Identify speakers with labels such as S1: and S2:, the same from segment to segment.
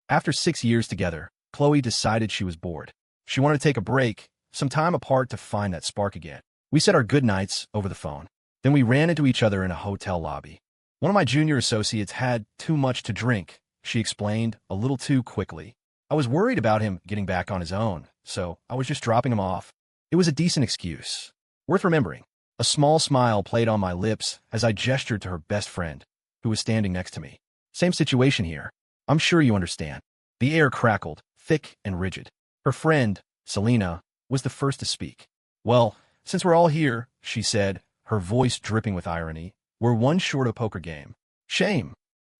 S1: After 6 years together, Chloe decided she was bored. She wanted to take a break, some time apart to find that spark again. We said our goodnights over the phone. Then we ran into each other in a hotel lobby. One of my junior associates had too much to drink, she explained, a little too quickly. I was worried about him getting back on his own, so I was just dropping him off. It was a decent excuse. Worth remembering. A small smile played on my lips as I gestured to her best friend, who was standing next to me. Same situation here. I'm sure you understand. The air crackled, thick and rigid. Her friend, Selena, was the first to speak. Well, since we're all here, she said, her voice dripping with irony, we're one short of poker game. Shame.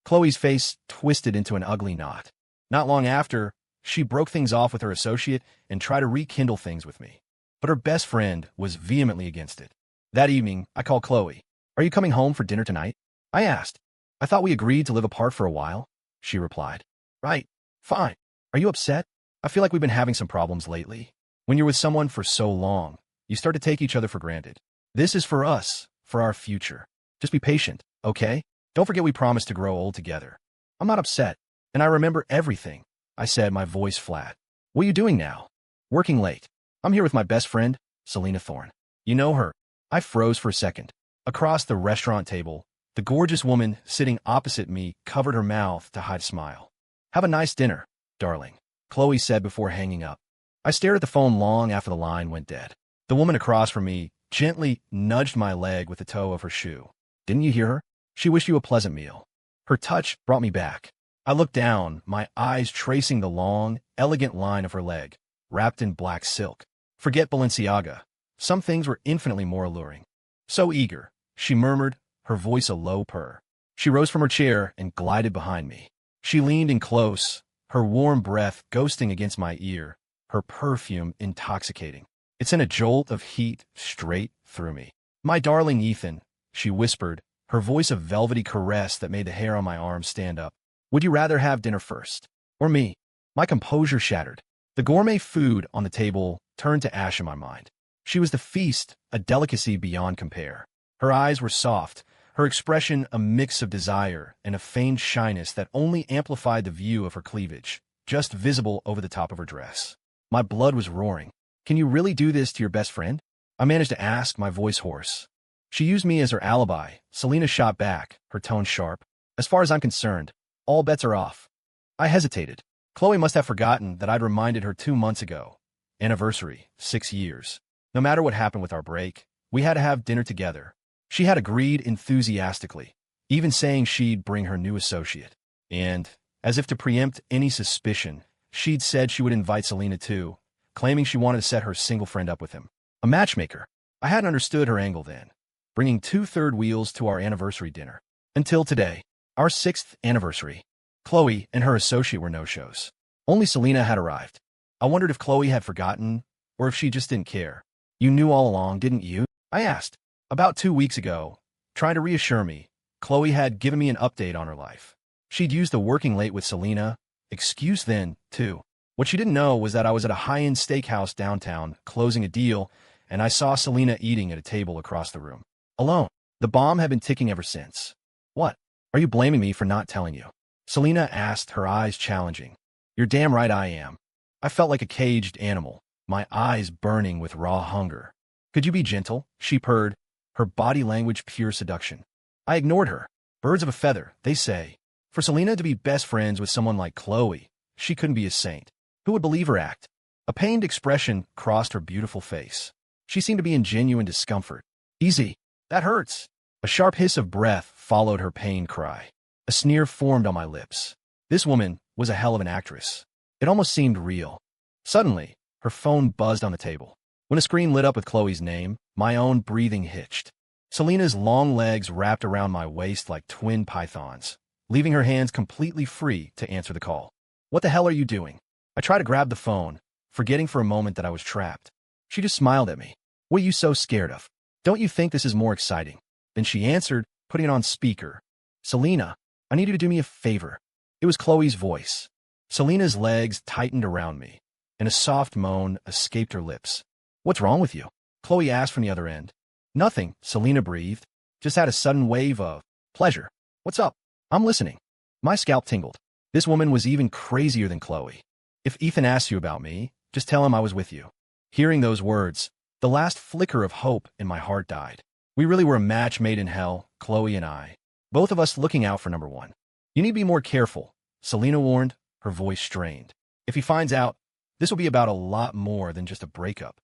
S1: Chloe's face twisted into an ugly knot. Not long after, she broke things off with her associate and tried to rekindle things with me. But her best friend was vehemently against it. That evening, I called Chloe. Are you coming home for dinner tonight? I asked. I thought we agreed to live apart for a while, she replied. Right. Fine. Are you upset? I feel like we've been having some problems lately. When you're with someone for so long, you start to take each other for granted. This is for us, for our future. Just be patient, okay? Don't forget we promised to grow old together. I'm not upset, and I remember everything, I said, my voice flat. What are you doing now? Working late. I'm here with my best friend, Selena Thorne. You know her. I froze for a second. Across the restaurant table, the gorgeous woman sitting opposite me covered her mouth to hide a smile. Have a nice dinner, darling, Chloe said before hanging up. I stared at the phone long after the line went dead. The woman across from me gently nudged my leg with the toe of her shoe. Didn't you hear her? She wished you a pleasant meal. Her touch brought me back. I looked down, my eyes tracing the long, elegant line of her leg, wrapped in black silk. Forget Balenciaga. Some things were infinitely more alluring. So eager, she murmured, her voice a low purr. She rose from her chair and glided behind me. She leaned in close, her warm breath ghosting against my ear, her perfume intoxicating. It sent a jolt of heat straight through me. My darling Ethan, she whispered, her voice a velvety caress that made the hair on my arm stand up. Would you rather have dinner first? Or me? My composure shattered. The gourmet food on the table turned to ash in my mind. She was the feast, a delicacy beyond compare. Her eyes were soft, her expression a mix of desire and a feigned shyness that only amplified the view of her cleavage, just visible over the top of her dress. My blood was roaring. Can you really do this to your best friend? I managed to ask, my voice hoarse. She used me as her alibi. Selena shot back, her tone sharp. As far as I'm concerned, all bets are off. I hesitated. Chloe must have forgotten that I'd reminded her 2 months ago. Anniversary, 6 years. No matter what happened with our break, we had to have dinner together. She had agreed enthusiastically, even saying she'd bring her new associate. And, as if to preempt any suspicion, she'd said she would invite Selena too, claiming she wanted to set her single friend up with him. A matchmaker. I hadn't understood her angle then, bringing 2 third wheels to our anniversary dinner. Until today, our 6th anniversary. Chloe and her associate were no-shows. Only Selena had arrived. I wondered if Chloe had forgotten, or if she just didn't care. You knew all along, didn't you? I asked. About 2 weeks ago, trying to reassure me, Chloe had given me an update on her life. She'd used the working late with Selena excuse then, too. What she didn't know was that I was at a high-end steakhouse downtown, closing a deal, and I saw Selena eating at a table across the room. Alone. The bomb had been ticking ever since. What? Are you blaming me for not telling you? Selena asked, her eyes challenging. You're damn right I am. I felt like a caged animal, my eyes burning with raw hunger. Could you be gentle? She purred, her body language pure seduction. I ignored her. Birds of a feather, they say. For Selena to be best friends with someone like Chloe, she couldn't be a saint. Who would believe her act? A pained expression crossed her beautiful face. She seemed to be in genuine discomfort. Easy. That hurts. A sharp hiss of breath followed her pained cry. A sneer formed on my lips. This woman was a hell of an actress. It almost seemed real. Suddenly, her phone buzzed on the table. When a screen lit up with Chloe's name, my own breathing hitched. Selena's long legs wrapped around my waist like twin pythons, leaving her hands completely free to answer the call. What the hell are you doing? I tried to grab the phone, forgetting for a moment that I was trapped. She just smiled at me. What are you so scared of? Don't you think this is more exciting? Then she answered, putting it on speaker. Selena, I need you to do me a favor. It was Chloe's voice. Selena's legs tightened around me, and a soft moan escaped her lips. What's wrong with you? Chloe asked from the other end. Nothing, Selena breathed. Just had a sudden wave of pleasure. What's up? I'm listening. My scalp tingled. This woman was even crazier than Chloe. If Ethan asks you about me, just tell him I was with you. Hearing those words, the last flicker of hope in my heart died. We really were a match made in hell, Chloe and I. Both of us looking out for number one. You need to be more careful, Selena warned, her voice strained. If he finds out, this will be about a lot more than just a breakup.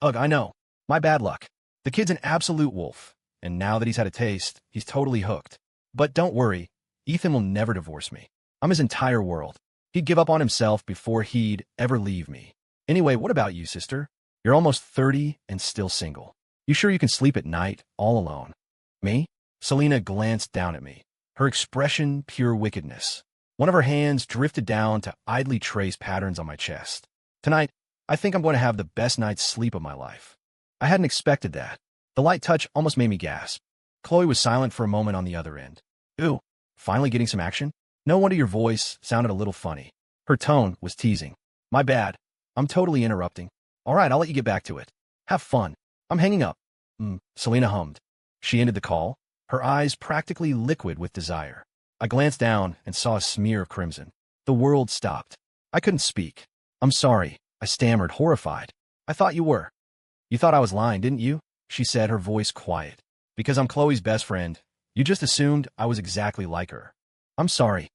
S1: Ugh, I know. My bad luck. The kid's an absolute wolf, and now that he's had a taste, he's totally hooked. But don't worry, Ethan will never divorce me. I'm his entire world. He'd give up on himself before he'd ever leave me. Anyway, what about you, sister? You're almost 30 and still single. You sure you can sleep at night, all alone? Me? Selena glanced down at me, her expression pure wickedness. One of her hands drifted down to idly trace patterns on my chest. Tonight, I think I'm going to have the best night's sleep of my life. I hadn't expected that. The light touch almost made me gasp. Chloe was silent for a moment on the other end. Ooh, finally getting some action? No wonder your voice sounded a little funny. Her tone was teasing. My bad. I'm totally interrupting. All right, I'll let you get back to it. Have fun. I'm hanging up. Selena hummed. She ended the call, her eyes practically liquid with desire. I glanced down and saw a smear of crimson. The world stopped. I couldn't speak. I'm sorry, I stammered, horrified. I thought you were. You thought I was lying, didn't you? She said, her voice quiet. Because I'm Chloe's best friend, you just assumed I was exactly like her. I'm sorry.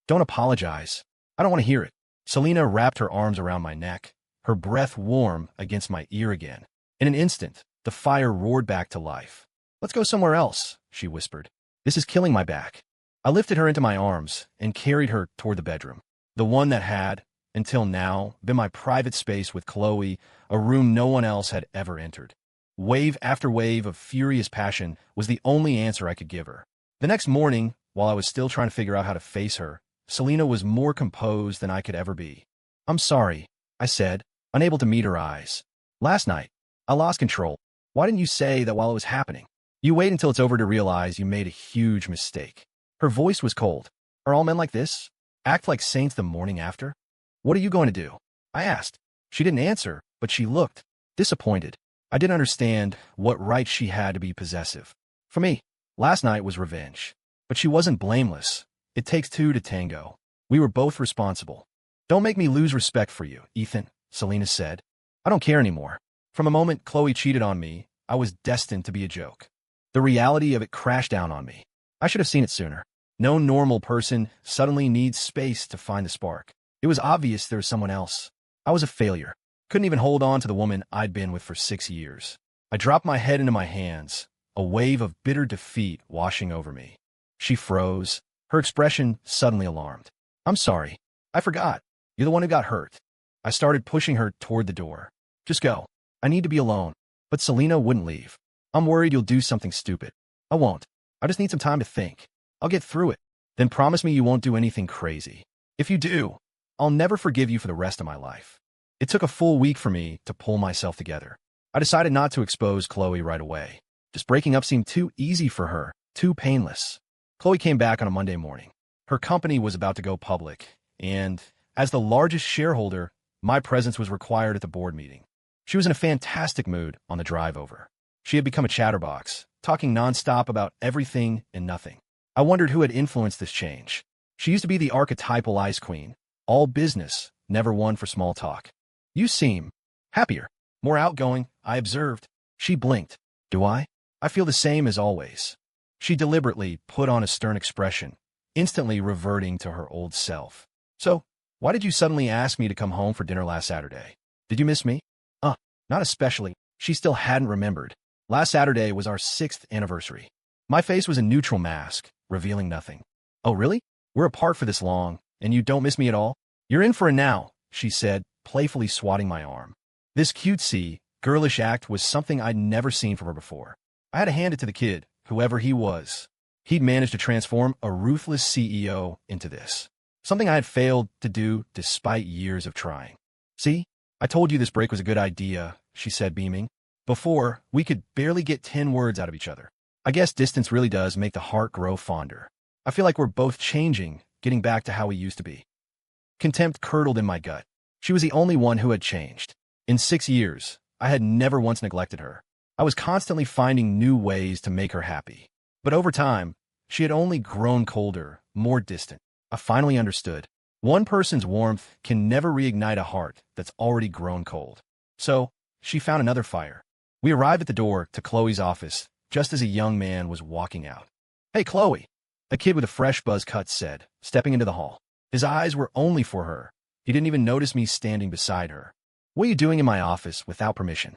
S1: Don't apologize. I don't want to hear it. Selena wrapped her arms around my neck, her breath warm against my ear again. In an instant, the fire roared back to life. Let's go somewhere else, she whispered. This is killing my back. I lifted her into my arms and carried her toward the bedroom, the one that had, until now, been my private space with Chloe, a room no one else had ever entered. Wave after wave of furious passion was the only answer I could give her. The next morning, while I was still trying to figure out how to face her, Selena was more composed than I could ever be. I'm sorry, I said, unable to meet her eyes. Last night, I lost control. Why didn't you say that while it was happening? You wait until it's over to realize you made a huge mistake. Her voice was cold. Are all men like this? Act like saints the morning after? What are you going to do? I asked. She didn't answer, but she looked disappointed. I didn't understand what right she had to be possessive. For me, last night was revenge. But she wasn't blameless. It takes two to tango. We were both responsible. Don't make me lose respect for you, Ethan, Selena said. I don't care anymore. From the moment Chloe cheated on me, I was destined to be a joke. The reality of it crashed down on me. I should have seen it sooner. No normal person suddenly needs space to find the spark. It was obvious there was someone else. I was a failure. Couldn't even hold on to the woman I'd been with for 6 years. I dropped my head into my hands, a wave of bitter defeat washing over me. She froze, her expression suddenly alarmed. I'm sorry. I forgot. You're the one who got hurt. I started pushing her toward the door. Just go. I need to be alone. But Selena wouldn't leave. I'm worried you'll do something stupid. I won't. I just need some time to think. I'll get through it. Then promise me you won't do anything crazy. If you do, I'll never forgive you for the rest of my life. It took a full week for me to pull myself together. I decided not to expose Chloe right away. Just breaking up seemed too easy for her, too painless. Chloe came back on a Monday morning. Her company was about to go public, and as the largest shareholder, my presence was required at the board meeting. She was in a fantastic mood on the drive over. She had become a chatterbox, talking nonstop about everything and nothing. I wondered who had influenced this change. She used to be the archetypal ice queen, all business, never one for small talk. You seem happier, more outgoing, I observed. She blinked. Do I? I feel the same as always. She deliberately put on a stern expression, instantly reverting to her old self. So, why did you suddenly ask me to come home for dinner last Saturday? Did you miss me? Not especially. She still hadn't remembered. Last Saturday was our 6th anniversary. My face was a neutral mask, revealing nothing. Oh, really? We're apart for this long, and you don't miss me at all? You're in for a now, she said, playfully swatting my arm. This cutesy, girlish act was something I'd never seen from her before. I had to hand it to the kid, whoever he was. He'd managed to transform a ruthless CEO into this. Something I had failed to do despite years of trying. See? I told you this break was a good idea, she said, beaming. Before, we could barely get 10 words out of each other. I guess distance really does make the heart grow fonder. I feel like we're both changing, getting back to how we used to be. Contempt curdled in my gut. She was the only one who had changed. In 6 years, I had never once neglected her. I was constantly finding new ways to make her happy. But over time, she had only grown colder, more distant. I finally understood. One person's warmth can never reignite a heart that's already grown cold. So, she found another fire. We arrived at the door to Chloe's office just as a young man was walking out. "Hey, Chloe," a kid with a fresh buzz cut said, stepping into the hall. His eyes were only for her. He didn't even notice me standing beside her. "What are you doing in my office without permission?"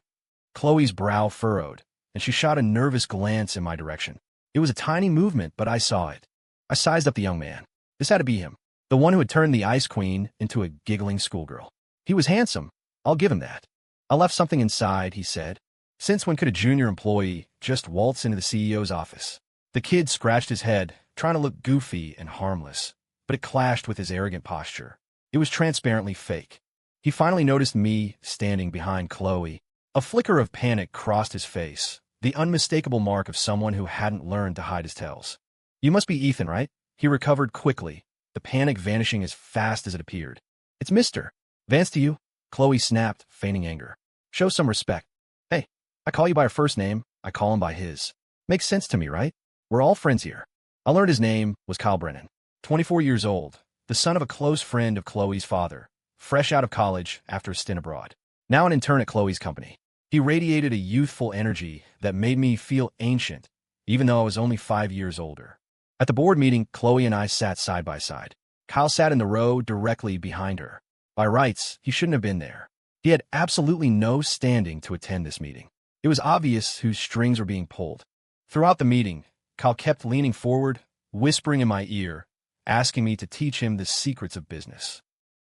S1: Chloe's brow furrowed, and she shot a nervous glance in my direction. It was a tiny movement, but I saw it. I sized up the young man. This had to be him, the one who had turned the Ice Queen into a giggling schoolgirl. He was handsome. I'll give him that. "I left something inside," he said. Since when could a junior employee just waltz into the CEO's office? The kid scratched his head, trying to look goofy and harmless, but it clashed with his arrogant posture. It was transparently fake. He finally noticed me standing behind Chloe. A flicker of panic crossed his face, the unmistakable mark of someone who hadn't learned to hide his tells. "You must be Ethan, right?" He recovered quickly, the panic vanishing as fast as it appeared. "It's Mr. Vance to you," Chloe snapped, feigning anger. "Show some respect." "Hey, I call you by your first name, I call him by his. Makes sense to me, right? We're all friends here." I learned his name was Kyle Brennan, 24 years old, the son of a close friend of Chloe's father, fresh out of college after a stint abroad. Now an intern at Chloe's company. He radiated a youthful energy that made me feel ancient, even though I was only 5 years older. At the board meeting, Chloe and I sat side by side. Kyle sat in the row directly behind her. By rights, he shouldn't have been there. He had absolutely no standing to attend this meeting. It was obvious whose strings were being pulled. Throughout the meeting, Kyle kept leaning forward, whispering in my ear, asking me to teach him the secrets of business.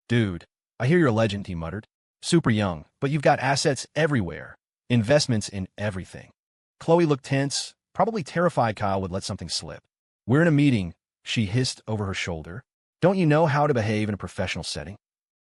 S1: "Dude, I hear you're a legend," he muttered. "Super young, but you've got assets everywhere. Investments in everything." Chloe looked tense, probably terrified Kyle would let something slip. "We're in a meeting," she hissed over her shoulder. "Don't you know how to behave in a professional setting?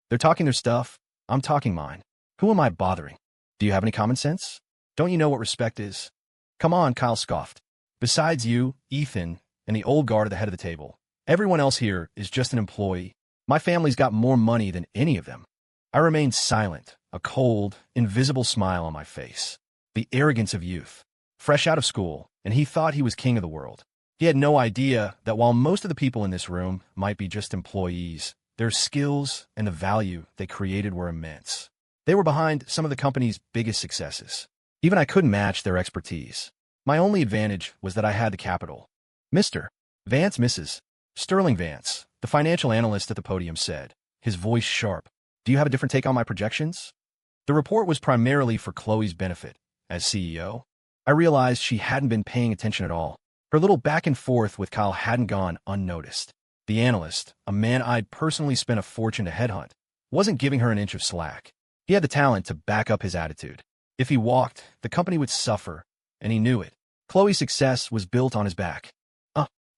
S1: They're talking their stuff. I'm talking mine. Who am I bothering? Do you have any common sense? Don't you know what respect is?" "Come on," Kyle scoffed. "Besides you, Ethan, and the old guard at the head of the table, everyone else here is just an employee. My family's got more money than any of them." I remained silent, a cold, invisible smile on my face. The arrogance of youth. Fresh out of school, and he thought he was king of the world. He had no idea that while most of the people in this room might be just employees, their skills and the value they created were immense. They were behind some of the company's biggest successes. Even I couldn't match their expertise. My only advantage was that I had the capital. "Mr. Vance, Mrs. Sterling Vance," the financial analyst at the podium said, his voice sharp. "Do you have a different take on my projections?" The report was primarily for Chloe's benefit. As CEO, I realized she hadn't been paying attention at all. Her little back and forth with Kyle hadn't gone unnoticed. The analyst, a man I'd personally spent a fortune to headhunt, wasn't giving her an inch of slack. He had the talent to back up his attitude. If he walked, the company would suffer, and he knew it. Chloe's success was built on his back.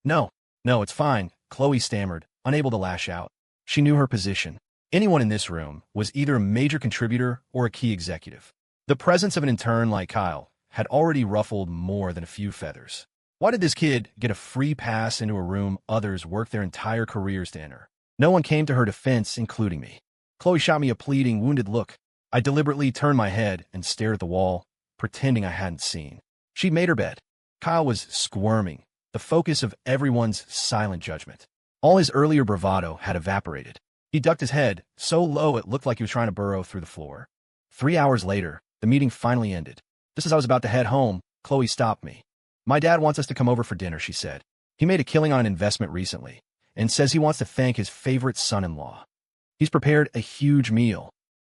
S1: No, it's fine," Chloe stammered, unable to lash out. She knew her position. Anyone in this room was either a major contributor or a key executive. The presence of an intern like Kyle had already ruffled more than a few feathers. Why did this kid get a free pass into a room others worked their entire careers to enter? No one came to her defense, including me. Chloe shot me a pleading, wounded look. I deliberately turned my head and stared at the wall, pretending I hadn't seen. She'd made her bed. Kyle was squirming, the focus of everyone's silent judgment. All his earlier bravado had evaporated. He ducked his head, so low it looked like he was trying to burrow through the floor. 3 hours later, the meeting finally ended. Just as I was about to head home, Chloe stopped me. "My dad wants us to come over for dinner," she said. "He made a killing on an investment recently, and says he wants to thank his favorite son-in-law. He's prepared a huge meal."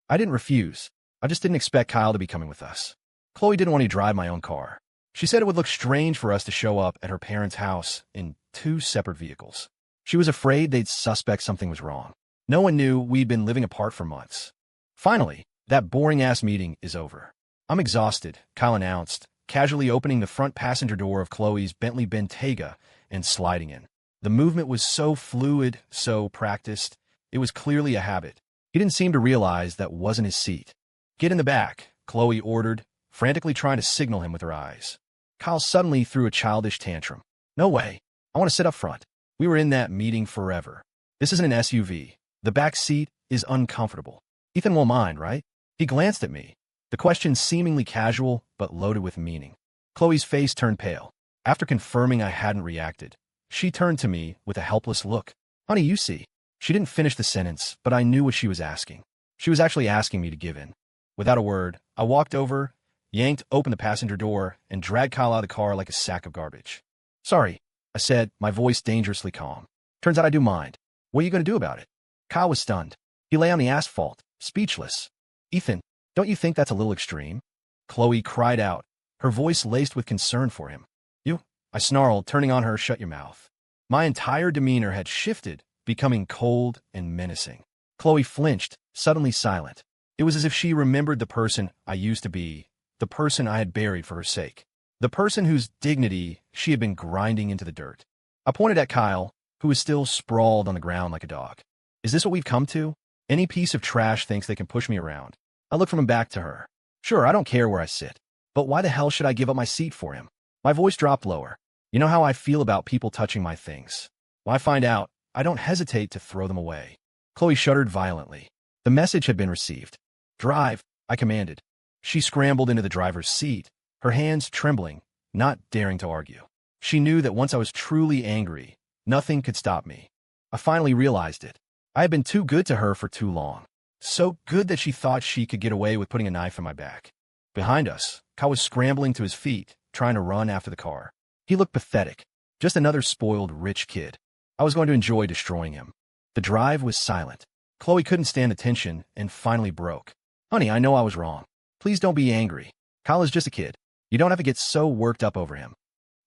S1: I didn't refuse. I just didn't expect Kyle to be coming with us. Chloe didn't want to drive my own car. She said it would look strange for us to show up at her parents' house in 2 separate vehicles. She was afraid they'd suspect something was wrong. No one knew we'd been living apart for months. Finally, that boring-ass meeting is over. "I'm exhausted," Kyle announced, casually opening the front passenger door of Chloe's Bentley Bentayga and sliding in. The movement was so fluid, so practiced, it was clearly a habit. He didn't seem to realize that wasn't his seat. "Get in the back," Chloe ordered, frantically trying to signal him with her eyes. Kyle suddenly threw a childish tantrum. "No way. I want to sit up front." We were in that meeting forever. This isn't an SUV. The back seat is uncomfortable. "Ethan won't mind, right?" He glanced at me, the question seemingly casual but loaded with meaning. Chloe's face turned pale. After confirming I hadn't reacted, she turned to me with a helpless look. "Honey, you see." She didn't finish the sentence, but I knew what she was asking. She was actually asking me to give in. Without a word, I walked over, yanked open the passenger door, and dragged Kyle out of the car like a sack of garbage. Sorry, I said, my voice dangerously calm. Turns out I do mind. What are you going to do about it? Kyle was stunned. He lay on the asphalt, speechless. Ethan, don't you think that's a little extreme? Chloe cried out, her voice laced with concern for him. You? I snarled, turning on her, shut your mouth. My entire demeanor had shifted, becoming cold and menacing. Chloe flinched, suddenly silent. It was as if she remembered the person I used to be, the person I had buried for her sake, the person whose dignity she had been grinding into the dirt. I pointed at Kyle, who was still sprawled on the ground like a dog. Is this what we've come to? Any piece of trash thinks they can push me around. I looked from him back to her. Sure, I don't care where I sit, but why the hell should I give up my seat for him? My voice dropped lower. You know how I feel about people touching my things. When I find out, I don't hesitate to throw them away. Chloe shuddered violently. The message had been received. Drive, I commanded. She scrambled into the driver's seat, her hands trembling, not daring to argue. She knew that once I was truly angry, nothing could stop me. I finally realized it. I had been too good to her for too long. So good that she thought she could get away with putting a knife in my back. Behind us, Kyle was scrambling to his feet, trying to run after the car. He looked pathetic. Just another spoiled rich kid. I was going to enjoy destroying him. The drive was silent. Chloe couldn't stand the tension and finally broke. Honey, I know I was wrong. Please don't be angry. Kyle is just a kid. You don't have to get so worked up over him.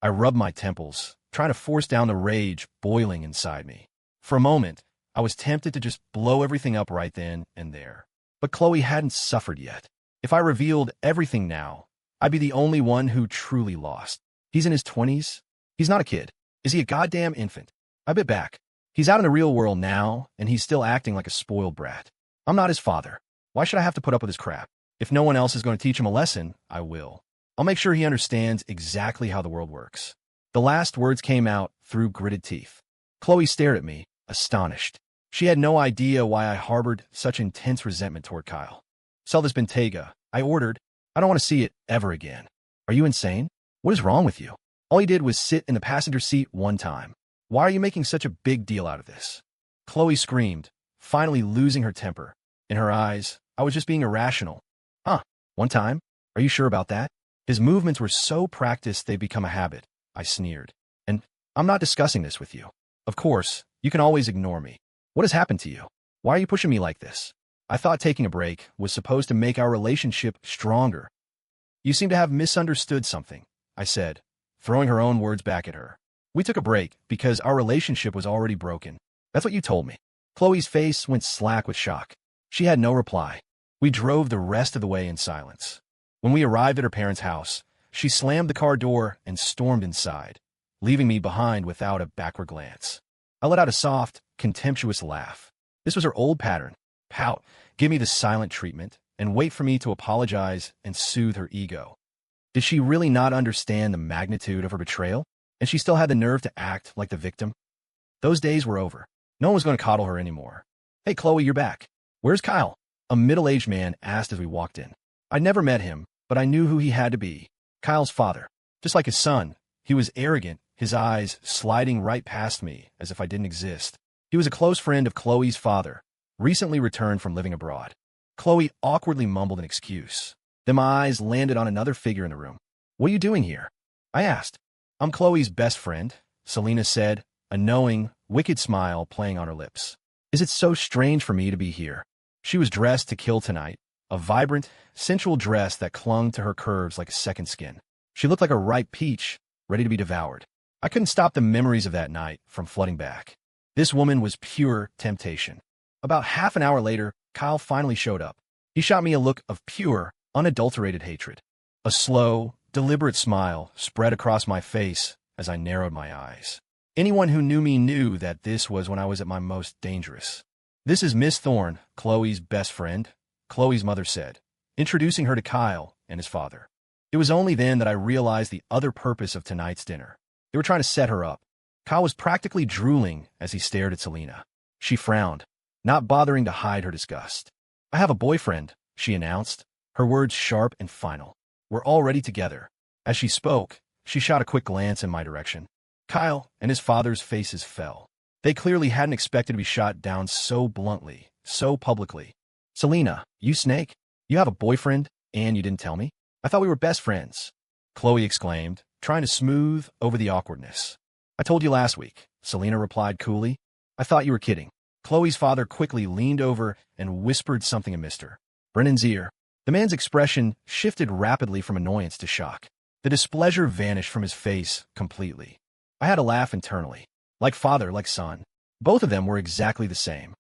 S1: I rubbed my temples, trying to force down the rage boiling inside me. For a moment, I was tempted to just blow everything up right then and there. But Chloe hadn't suffered yet. If I revealed everything now, I'd be the only one who truly lost. He's in his 20s. He's not a kid. Is he a goddamn infant? I bit back. He's out in the real world now, and he's still acting like a spoiled brat. I'm not his father. Why should I have to put up with his crap? If no one else is going to teach him a lesson, I will. I'll make sure he understands exactly how the world works. The last words came out through gritted teeth. Chloe stared at me, astonished. She had no idea why I harbored such intense resentment toward Kyle. Sell this Bentayga, I ordered. I don't want to see it ever again. Are you insane? What is wrong with you? All he did was sit in the passenger seat one time. Why are you making such a big deal out of this? Chloe screamed, finally losing her temper. In her eyes, I was just being irrational. Huh, one time? Are you sure about that? His movements were so practiced they'd become a habit, I sneered. And I'm not discussing this with you. Of course, you can always ignore me. What has happened to you? Why are you pushing me like this? I thought taking a break was supposed to make our relationship stronger. You seem to have misunderstood something, I said, throwing her own words back at her. We took a break because our relationship was already broken. That's what you told me. Chloe's face went slack with shock. She had no reply. We drove the rest of the way in silence. When we arrived at her parents' house, she slammed the car door and stormed inside, leaving me behind without a backward glance. I let out a soft, contemptuous laugh. This was her old pattern. Pout, give me the silent treatment, and wait for me to apologize and soothe her ego. Did she really not understand the magnitude of her betrayal? And she still had the nerve to act like the victim? Those days were over. No one was going to coddle her anymore. Hey, Chloe, you're back. Where's Kyle? A middle-aged man asked as we walked in. I'd never met him, but I knew who he had to be. Kyle's father. Just like his son, he was arrogant, his eyes sliding right past me as if I didn't exist. He was a close friend of Chloe's father, recently returned from living abroad. Chloe awkwardly mumbled an excuse. Then my eyes landed on another figure in the room. What are you doing here? I asked. I'm Chloe's best friend, Selena said, a knowing, wicked smile playing on her lips. Is it so strange for me to be here? She was dressed to kill tonight, a vibrant, sensual dress that clung to her curves like a second skin. She looked like a ripe peach, ready to be devoured. I couldn't stop the memories of that night from flooding back. This woman was pure temptation. About half an hour later, Kyle finally showed up. He shot me a look of pure, unadulterated hatred. A slow, deliberate smile spread across my face as I narrowed my eyes. Anyone who knew me knew that this was when I was at my most dangerous. This is Miss Thorne, Chloe's best friend, Chloe's mother said, introducing her to Kyle and his father. It was only then that I realized the other purpose of tonight's dinner. They were trying to set her up. Kyle was practically drooling as he stared at Selena. She frowned, not bothering to hide her disgust. I have a boyfriend, she announced, her words sharp and final. We're already together. As she spoke, she shot a quick glance in my direction. Kyle and his father's faces fell. They clearly hadn't expected to be shot down so bluntly, so publicly. Selena, you snake? You have a boyfriend, and you didn't tell me? I thought we were best friends. Chloe exclaimed, trying to smooth over the awkwardness. I told you last week, Selena replied coolly. I thought you were kidding. Chloe's father quickly leaned over and whispered something in Mr. Brennan's ear. The man's expression shifted rapidly from annoyance to shock. The displeasure vanished from his face completely. I had a laugh internally. Like father, like son. Both of them were exactly the same.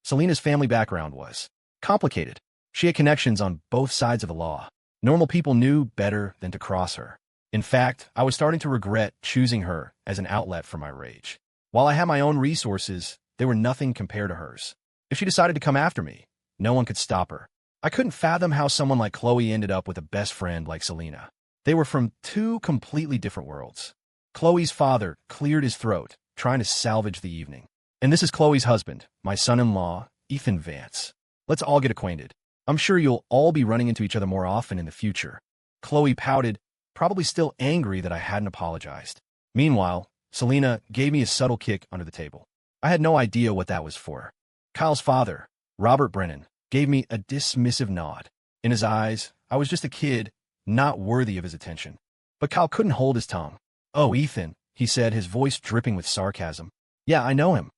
S1: Selena's family background was complicated. She had connections on both sides of the law. Normal people knew better than to cross her. In fact, I was starting to regret choosing her as an outlet for my rage. While I had my own resources, they were nothing compared to hers. If she decided to come after me, no one could stop her. I couldn't fathom how someone like Chloe ended up with a best friend like Selena. They were from two completely different worlds. Chloe's father cleared his throat, trying to salvage the evening. And this is Chloe's husband, my son-in-law, Ethan Vance. Let's all get acquainted. I'm sure you'll all be running into each other more often in the future. Chloe pouted, probably still angry that I hadn't apologized. Meanwhile, Selena gave me a subtle kick under the table. I had no idea what that was for. Kyle's father, Robert Brennan, gave me a dismissive nod. In his eyes, I was just a kid, not worthy of his attention. But Kyle couldn't hold his tongue. Oh, Ethan, he said, his voice dripping with sarcasm. Yeah, I know him.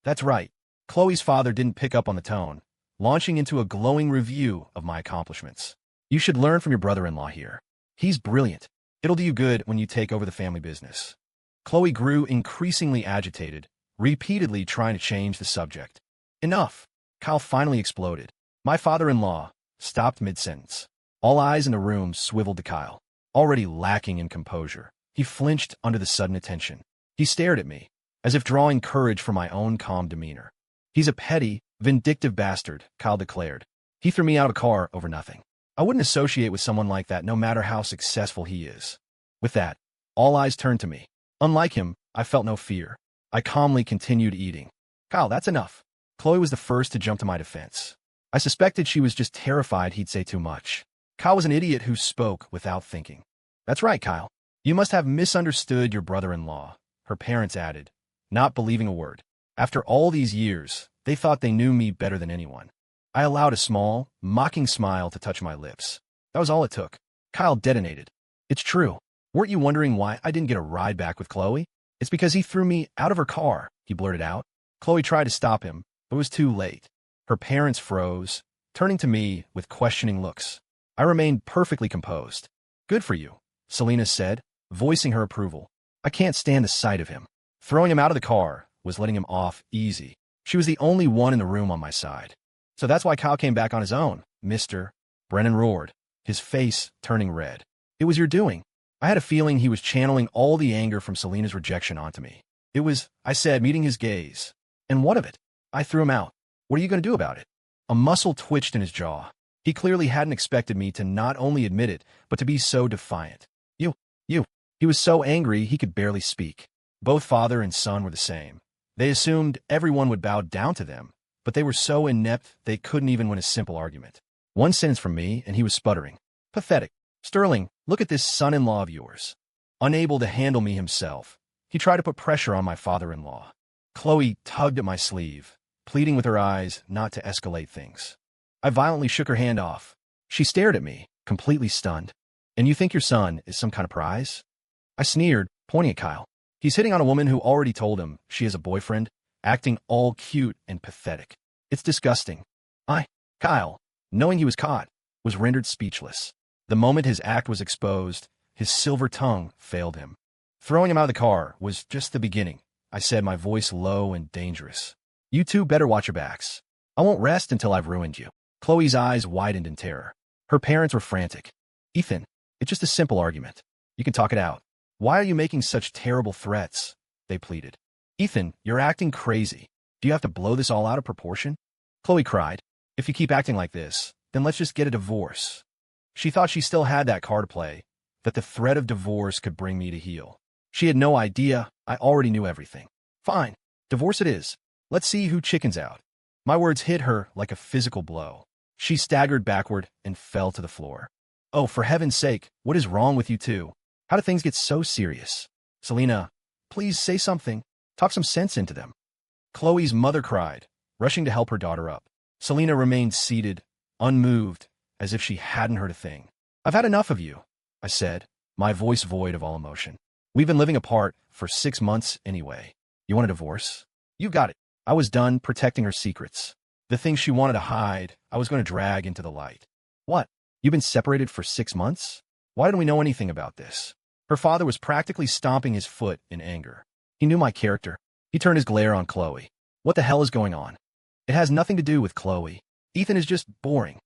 S1: That's right. Chloe's father didn't pick up on the tone, launching into a glowing review of my accomplishments. You should learn from your brother-in-law here. He's brilliant. It'll do you good when you take over the family business. Chloe grew increasingly agitated, repeatedly trying to change the subject. Enough. Kyle finally exploded. My father-in-law stopped mid-sentence. All eyes in the room swiveled to Kyle. Already lacking in composure, he flinched under the sudden attention. He stared at me, as if drawing courage from my own calm demeanor. He's a petty, vindictive bastard, Kyle declared. He threw me out of a car over nothing. I wouldn't associate with someone like that no matter how successful he is. With that, all eyes turned to me. Unlike him, I felt no fear. I calmly continued eating. Kyle, that's enough. Chloe was the first to jump to my defense. I suspected she was just terrified he'd say too much. Kyle was an idiot who spoke without thinking. That's right, Kyle. You must have misunderstood your brother-in-law, her parents added, not believing a word. After all these years, they thought they knew me better than anyone. I allowed a small, mocking smile to touch my lips. That was all it took. Kyle detonated. It's true. Weren't you wondering why I didn't get a ride back with Chloe? It's because he threw me out of her car, he blurted out. Chloe tried to stop him, but it was too late. Her parents froze, turning to me with questioning looks. I remained perfectly composed. Good for you, Selena said, voicing her approval. I can't stand the sight of him. Throwing him out of the car was letting him off easy. She was the only one in the room on my side. So that's why Kyle came back on his own, Mr. Brennan roared, his face turning red. It was your doing. I had a feeling he was channeling all the anger from Selena's rejection onto me. It was, I said, meeting his gaze. And what of it? I threw him out. What are you going to do about it? A muscle twitched in his jaw. He clearly hadn't expected me to not only admit it, but to be so defiant. You. He was so angry he could barely speak. Both father and son were the same. They assumed everyone would bow down to them, but they were so inept they couldn't even win a simple argument. One sentence from me, and he was sputtering. Pathetic. Sterling, look at this son-in-law of yours. Unable to handle me himself, he tried to put pressure on my father-in-law. Chloe tugged at my sleeve, pleading with her eyes not to escalate things. I violently shook her hand off. She stared at me, completely stunned. And you think your son is some kind of prize? I sneered, pointing at Kyle. He's hitting on a woman who already told him she has a boyfriend, acting all cute and pathetic. It's disgusting. Kyle, knowing he was caught, was rendered speechless. The moment his act was exposed, his silver tongue failed him. Throwing him out of the car was just the beginning, I said, my voice low and dangerous. You two better watch your backs. I won't rest until I've ruined you. Chloe's eyes widened in terror. Her parents were frantic. Ethan, it's just a simple argument. You can talk it out. Why are you making such terrible threats? They pleaded. Ethan, you're acting crazy. Do you have to blow this all out of proportion? Chloe cried. If you keep acting like this, then let's just get a divorce. She thought she still had that card to play, that the threat of divorce could bring me to heel. She had no idea I already knew everything. Fine, divorce it is. Let's see who chickens out. My words hit her like a physical blow. She staggered backward and fell to the floor. Oh, for heaven's sake, what is wrong with you two? How do things get so serious? Selena, please say something. Talk some sense into them. Chloe's mother cried, rushing to help her daughter up. Selena remained seated, unmoved, as if she hadn't heard a thing. "I've had enough of you," I said, my voice void of all emotion. "We've been living apart for 6 months anyway. You want a divorce? You've got it." I was done protecting her secrets. The things she wanted to hide, I was going to drag into the light. "What? You've been separated for 6 months? Why didn't we know anything about this?" Her father was practically stomping his foot in anger. He knew my character. He turned his glare on Chloe. "What the hell is going on?" "It has nothing to do with Chloe. Ethan is just boring."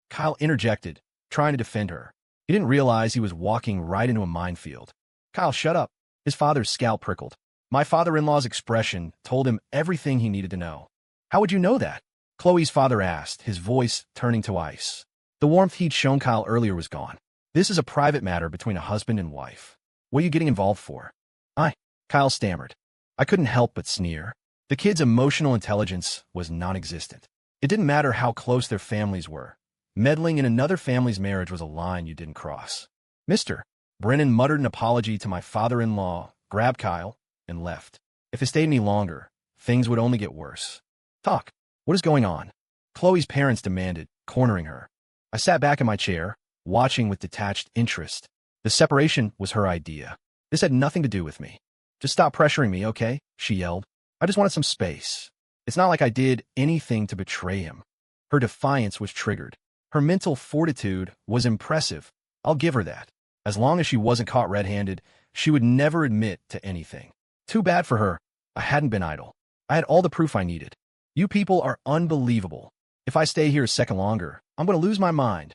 S1: Kyle interjected, trying to defend her. He didn't realize he was walking right into a minefield. "Kyle, shut up." His father's scalp prickled. My father-in-law's expression told him everything he needed to know. "How would you know that?" Chloe's father asked, his voice turning to ice. The warmth he'd shown Kyle earlier was gone. "This is a private matter between a husband and wife. What are you getting involved for?" Kyle stammered. I couldn't help but sneer. The kid's emotional intelligence was non-existent. It didn't matter how close their families were. Meddling in another family's marriage was a line you didn't cross. "Mister." Brennan muttered an apology to my father-in-law, grabbed Kyle, and left. If it stayed any longer, things would only get worse. "Talk. What is going on?" Chloe's parents demanded, cornering her. I sat back in my chair, watching with detached interest. The separation was her idea. This had nothing to do with me. "Just stop pressuring me, okay?" she yelled. "I just wanted some space. It's not like I did anything to betray him." Her defiance was triggered. Her mental fortitude was impressive. I'll give her that. As long as she wasn't caught red-handed, she would never admit to anything. Too bad for her. I hadn't been idle. I had all the proof I needed. "You people are unbelievable. If I stay here a second longer, I'm going to lose my mind."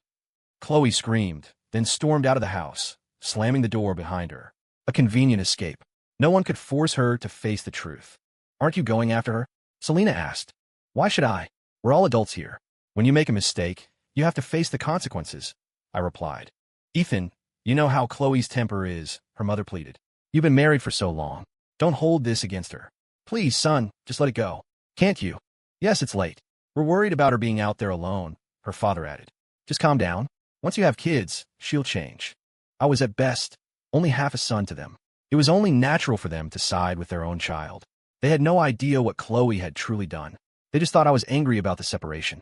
S1: Chloe screamed, then stormed out of the house, slamming the door behind her. A convenient escape. No one could force her to face the truth. "Aren't you going after her?" Selena asked. "Why should I? We're all adults here. When you make a mistake, you have to face the consequences," I replied. "Ethan, you know how Chloe's temper is," her mother pleaded. "You've been married for so long. Don't hold this against her. Please, son, just let it go. Can't you?" "Yes, it's late. We're worried about her being out there alone," her father added. "Just calm down. Once you have kids, she'll change." I was at best only half a son to them. It was only natural for them to side with their own child. They had no idea what Chloe had truly done. They just thought I was angry about the separation.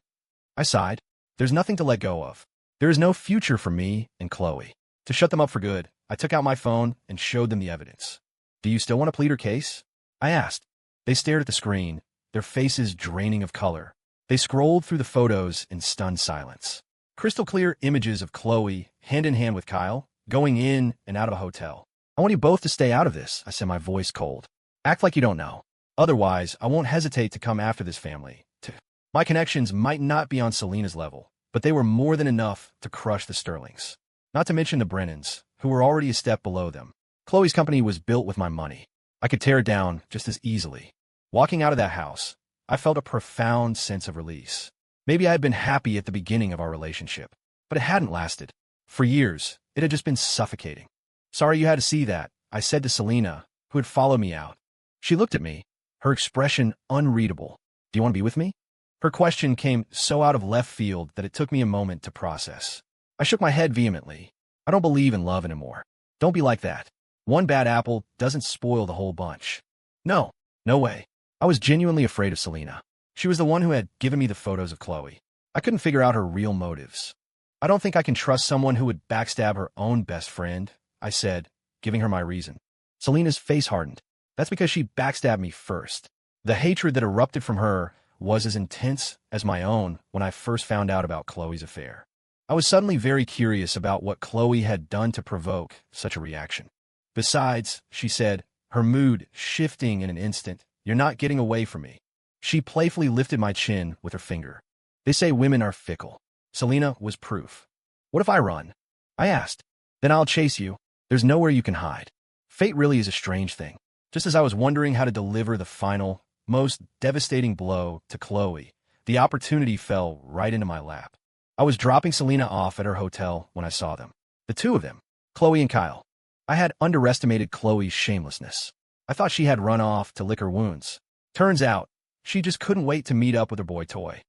S1: I sighed. There's nothing to let go of. There is no future for me and Chloe. To shut them up for good, I took out my phone and showed them the evidence. "Do you still want to plead her case?" I asked. They stared at the screen, their faces draining of color. They scrolled through the photos in stunned silence. Crystal clear images of Chloe, hand in hand with Kyle, going in and out of a hotel. "I want you both to stay out of this," I said, my voice cold. "Act like you don't know. Otherwise, I won't hesitate to come after this family, too." My connections might not be on Selena's level, but they were more than enough to crush the Sterlings. Not to mention the Brennans, who were already a step below them. Chloe's company was built with my money. I could tear it down just as easily. Walking out of that house, I felt a profound sense of release. Maybe I had been happy at the beginning of our relationship, but it hadn't lasted. For years, it had just been suffocating. "Sorry you had to see that," I said to Selena, who had followed me out. She looked at me, her expression unreadable. "Do you want to be with me?" Her question came so out of left field that it took me a moment to process. I shook my head vehemently. "I don't believe in love anymore. Don't be like that. One bad apple doesn't spoil the whole bunch." No way. I was genuinely afraid of Selena. She was the one who had given me the photos of Chloe. I couldn't figure out her real motives. "I don't think I can trust someone who would backstab her own best friend," I said, giving her my reason. Selena's face hardened. "That's because she backstabbed me first." The hatred that erupted from her was as intense as my own when I first found out about Chloe's affair. I was suddenly very curious about what Chloe had done to provoke such a reaction. "Besides," she said, her mood shifting in an instant, "you're not getting away from me." She playfully lifted my chin with her finger. "They say women are fickle." Selena was proof. "What if I run?" I asked. "Then I'll chase you. There's nowhere you can hide." Fate really is a strange thing. Just as I was wondering how to deliver the final, most devastating blow to Chloe, the opportunity fell right into my lap. I was dropping Selena off at her hotel when I saw them. The two of them, Chloe and Kyle. I had underestimated Chloe's shamelessness. I thought she had run off to lick her wounds. Turns out, she just couldn't wait to meet up with her boy toy.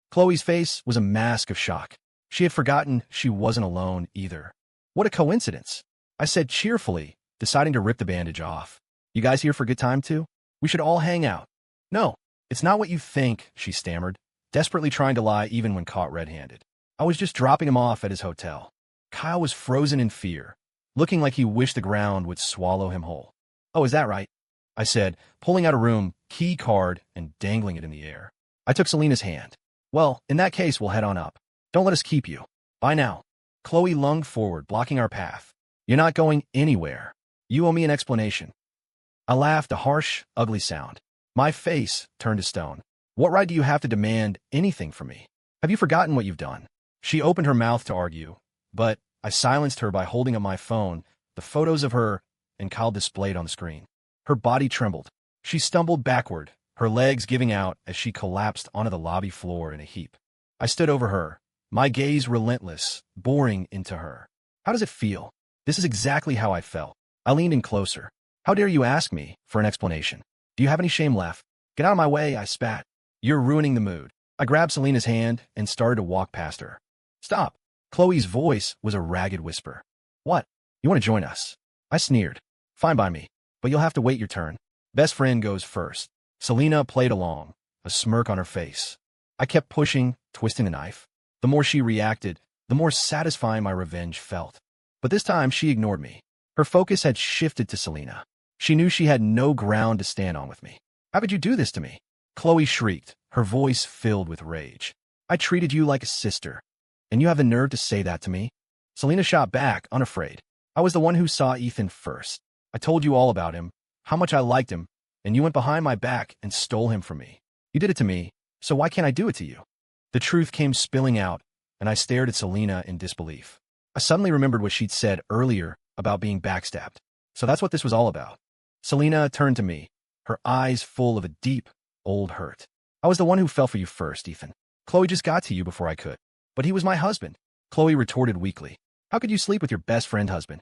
S1: Chloe's face was a mask of shock. She had forgotten she wasn't alone either. "What a coincidence," I said cheerfully, deciding to rip the bandage off. "You guys here for a good time too? We should all hang out." No, it's not what you think, she stammered, desperately trying to lie even when caught red-handed. I was just dropping him off at his hotel. Kyle was frozen in fear, looking like he wished the ground would swallow him whole. Oh, is that right? I said, pulling out a room key card and dangling it in the air. I took Selena's hand. Well, in that case, we'll head on up. Don't let us keep you. Bye now. Chloe lunged forward, blocking our path. You're not going anywhere. You owe me an explanation. I laughed, a harsh, ugly sound. My face turned to stone. What right do you have to demand anything from me? Have you forgotten what you've done? She opened her mouth to argue, but I silenced her by holding up my phone, the photos of her and Kyle displayed on the screen. Her body trembled. She stumbled backward, her legs giving out as she collapsed onto the lobby floor in a heap. I stood over her, my gaze relentless, boring into her. How does it feel? This is exactly how I felt. I leaned in closer. How dare you ask me for an explanation? Do you have any shame left? Get out of my way, I spat. You're ruining the mood. I grabbed Selena's hand and started to walk past her. Stop. Chloe's voice was a ragged whisper. What? You want to join us? I sneered. Fine by me, but you'll have to wait your turn. Best friend goes first. Selena played along, a smirk on her face. I kept pushing, twisting the knife. The more she reacted, the more satisfying my revenge felt. But this time she ignored me. Her focus had shifted to Selena. She knew she had no ground to stand on with me. How could you do this to me? Chloe shrieked, her voice filled with rage. I treated you like a sister, and you have the nerve to say that to me? Selena shot back, unafraid. I was the one who saw Ethan first. I told you all about him, how much I liked him, and you went behind my back and stole him from me. You did it to me, so why can't I do it to you? The truth came spilling out, and I stared at Selena in disbelief. I suddenly remembered what she'd said earlier about being backstabbed. So that's what this was all about. Selena turned to me, her eyes full of a deep, old hurt. I was the one who fell for you first, Ethan. Chloe just got to you before I could. But he was my husband. Chloe retorted weakly. How could you sleep with your best friend husband?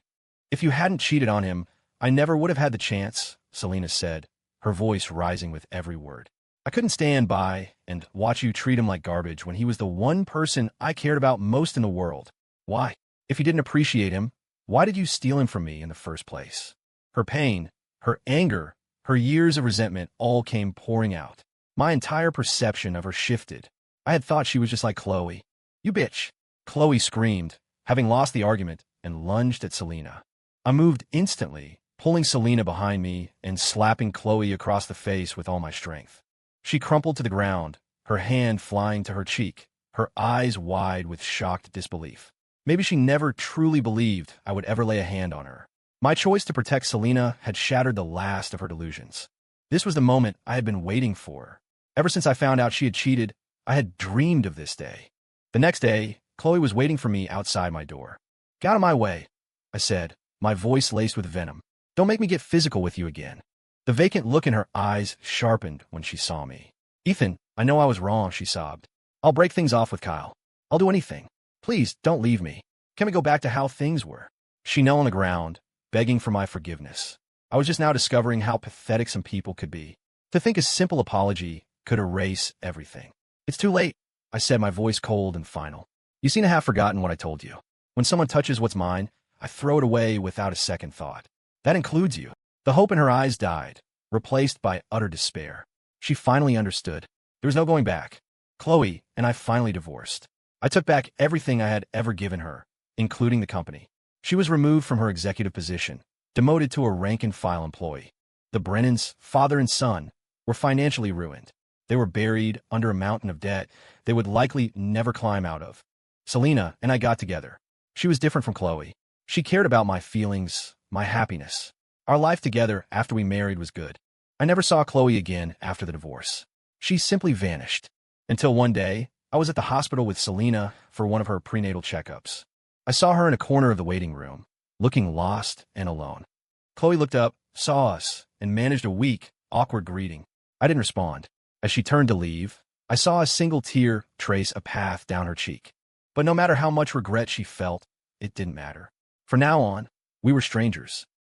S1: If you hadn't cheated on him, I never would have had the chance, Selena said, her voice rising with every word. I couldn't stand by and watch you treat him like garbage when he was the one person I cared about most in the world. Why? If you didn't appreciate him, why did you steal him from me in the first place? Her pain, her anger, her years of resentment all came pouring out. My entire perception of her shifted. I had thought she was just like Chloe. You bitch! Chloe screamed, having lost the argument, and lunged at Selena. I moved instantly, pulling Selena behind me and slapping Chloe across the face with all my strength. She crumpled to the ground, her hand flying to her cheek, her eyes wide with shocked disbelief. Maybe she never truly believed I would ever lay a hand on her. My choice to protect Selena had shattered the last of her delusions. This was the moment I had been waiting for. Ever since I found out she had cheated, I had dreamed of this day. The next day, Chloe was waiting for me outside my door. Get out of my way, I said, my voice laced with venom. Don't make me get physical with you again. The vacant look in her eyes sharpened when she saw me. Ethan, I know I was wrong, she sobbed. I'll break things off with Kyle. I'll do anything. Please, don't leave me. Can we go back to how things were? She knelt on the ground, begging for my forgiveness. I was just now discovering how pathetic some people could be. To think a simple apology could erase everything. It's too late, I said, my voice cold and final. You seem to have forgotten what I told you. When someone touches what's mine, I throw it away without a second thought. That includes you. The hope in her eyes died, replaced by utter despair. She finally understood. There was no going back. Chloe and I finally divorced. I took back everything I had ever given her, including the company. She was removed from her executive position, demoted to a rank-and-file employee. The Brennans, father and son, were financially ruined. They were buried under a mountain of debt they would likely never climb out of. Selena and I got together. She was different from Chloe. She cared about my feelings, my happiness. Our life together after we married was good. I never saw Chloe again after the divorce. She simply vanished. Until one day, I was at the hospital with Selena for one of her prenatal checkups. I saw her in a corner of the waiting room, looking lost and alone. Chloe looked up, saw us, and managed a weak, awkward greeting. I didn't respond. As she turned to leave, I saw a single tear trace a path down her cheek. But no matter how much regret she felt, it didn't matter. From now on, we were strangers.